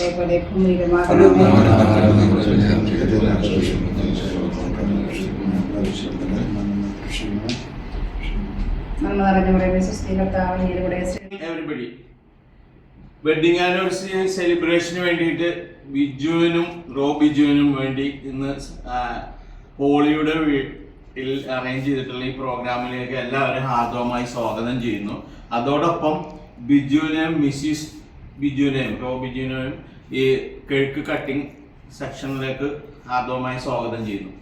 Everybody. Wedding anniversary സെലിബ്രേഷന് വേണ്ടിയിട്ട് ബിജുവിനും ബിജുവിനും വേണ്ടി ഇന്ന് ഹോളിയുടെ വീട്ടിൽ അറേഞ്ച് ചെയ്തിട്ടുള്ള ഈ പ്രോഗ്രാമിലേക്ക് എല്ലാവരും ഹാർദവമായി സ്വാഗതം ചെയ്യുന്നു. അതോടൊപ്പം ബിജുവിനെയും മിസ്സിസ് ബിജുവിനെയും ബിജുവിനെയും ഈ കേക്ക് കട്ടിംഗ് സെക്ഷനിലേക്ക് ഹാർദവമായി സ്വാഗതം ചെയ്യുന്നു.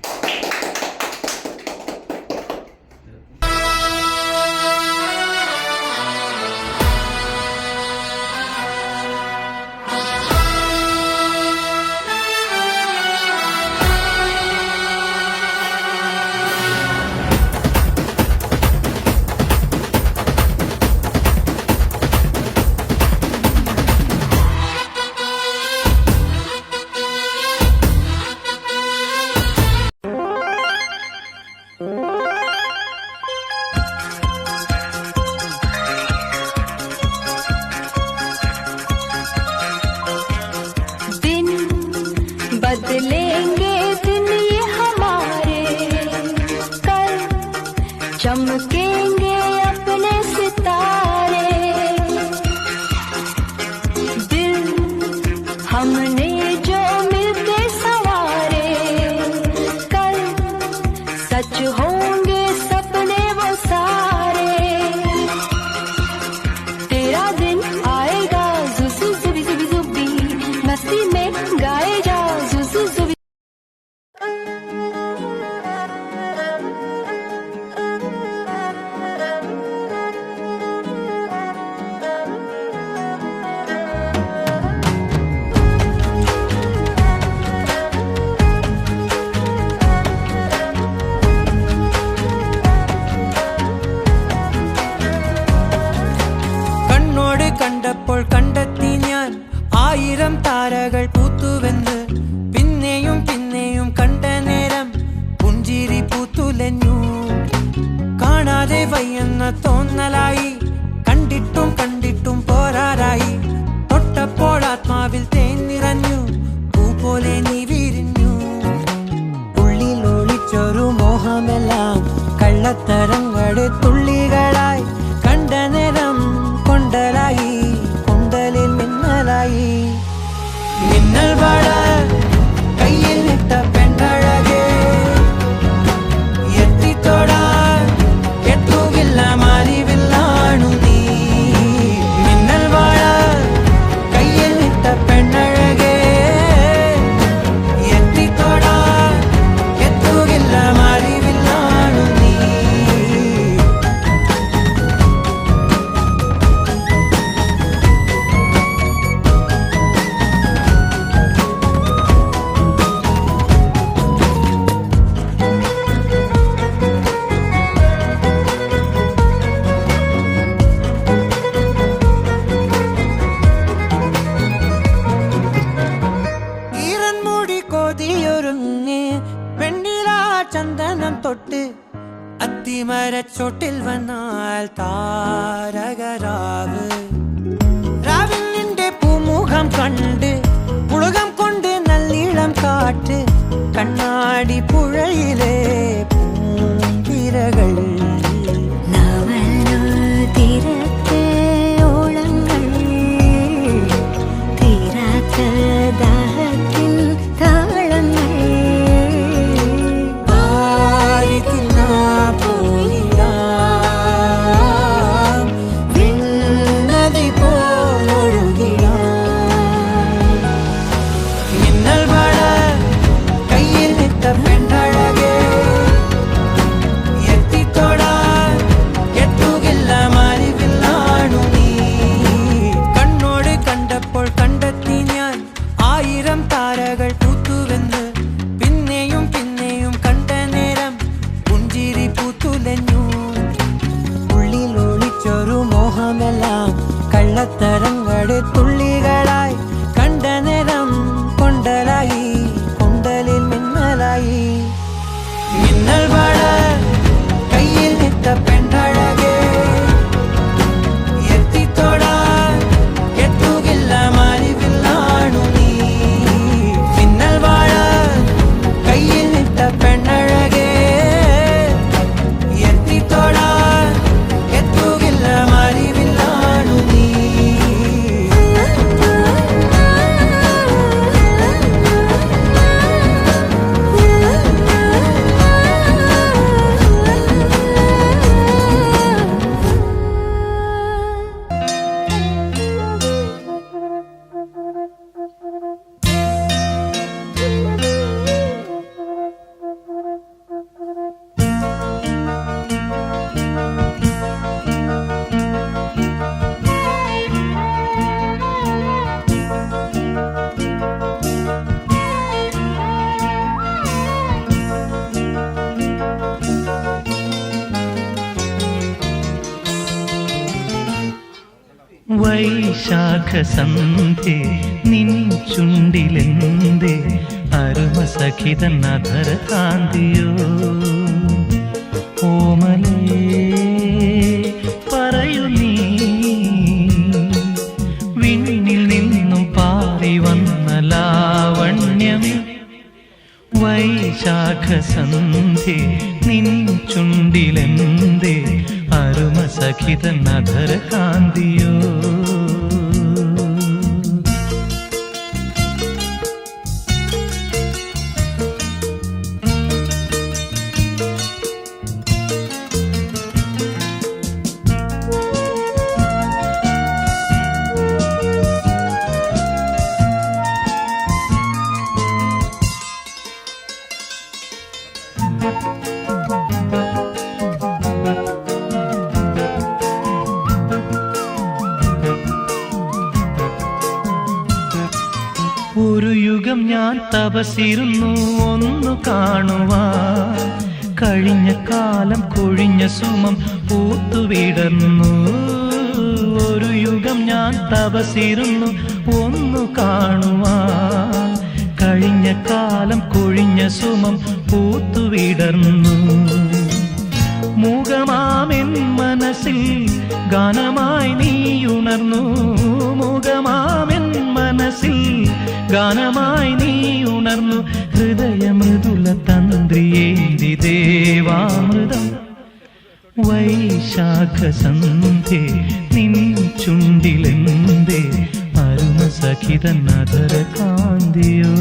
बदलेंगे दिन ये हमारे, कल चमकेंगे अपने सितारे, दिल हमने जो मिलके सवारे, कल सच होंगे सपने वो सारे, तेरा दिन आएगा जुज़ु जुबी जुबी जुबी, मस्ती में गाए जा जुज़ु जुबी. കണ്ണോട് കണ്ടപ്പോൾ കണ്ടെത്തി ഞാൻ 1000 താരകൾ പൂത്തുവെന്ന്, പിന്നെയും പിന്നെയും കണ്ട നേരം പുഞ്ചിരി പൂത്തുലഞ്ഞു. കാണാതെ വയ്യെന്ന തോന്നലായി, കണ്ടിട്ടും കണ്ടിട്ടും പോരാറായി, തൊട്ടപ്പോൾ ആത്മാവിൽ തേൻ നിറഞ്ഞു, പൂ പോലെ നീ വിരിഞ്ഞു. ഉള്ളിൽ ഒളിച്ചൊരു മോഹമെല്ലാം കള്ളത്തരങ്ങളുടെ തുള്ളികളായി, കണ്ട നേരം കൊണ്ടലായി, കൊണ്ടലിൽ മിന്നലായി. മിന്നൽ വള കയ്യിൽ ഇട്ട പെണ്ണഴകേ, എത്തിത്തൊടാൻ എത്തുകില്ല മാറിവില്ലാണു നീ. മിന്നൽ വള കയ്യിൽ ഇട്ട പെണ്ണഴകേ, എത്തിത്തൊടാൻ എത്തുകില്ല മാറിവില്ലാണു നീ. ഈറൻമുടി കോതിയൊരുങ്ങി വെണ്ണിലാ ചന്ദനം തൊട്ട്, അത്തിമരച്ചോട്ടിൽ വന്നാൽ താരകരാവ്. രാവിൽ നിന്റെ പൂമുഖം കണ്ട് പുളകം കൊണ്ട് നല്ലിളം കാറ്റ്, കണ്ണാടി പുഴയിലെ പൂന്തിരകൾ. തീരത്തെ ഓളങ്ങൾ, തീരാത്ത ദാഹത്തിൻ താളങ്ങൾ, ആരിത്തിന്നാ പോയിടാം, വിണ്ണതി പോലൊഴുകിടാം. മിന്നൽ വള കയ്യിൽ ഇട്ട പെണ്ണഴകേ, എത്തിത്തൊ വൈശാഖ സന്ധ്യേ നിൻ ചുണ്ടിലെന്തേ അരുമ സഖിതൻ അധര കാന്തിയോ ഓമലേ പറയൂ നീ വിണ്ണിൽ നിന്നും പാറി വന്ന ലാവണ്യമേ വൈശാഖ സന്ധ്യേ നിൻ ചുണ്ടിലെന്തേ അരുമ സഖിതൻ അധര കാന്തിയോ ഒരു യുഗം ഞാൻ തപസിരുന്നു ഒന്നു കാണുവാൻ കഴിഞ്ഞ കാലം കൊഴിഞ്ഞ സുമം പൂത്തുവിടർന്നു ഒരു യുഗം ഞാൻ തപസിരുന്നു ഒന്നു കാണുവാൻ കഴിഞ്ഞ കാലം കൊഴിഞ്ഞ സുമം പൂത്തുവിടർന്നു മൂകമാമെൻ മനസ്സിൽ ഗാനമായി നീയുണർന്നു മൂകമാമെൻ മനസ്സിൽ ഗാനമായി നീ ഉണർന്നു ഹൃദയമൃദുല തന്ത്രിയേന്തി ദേവാമൃതം വൈശാഖ സന്ധ്യേ നിൻ ചുണ്ടിലെന്തേ അരുമ സഖിതൻ അധര കാന്തിയോ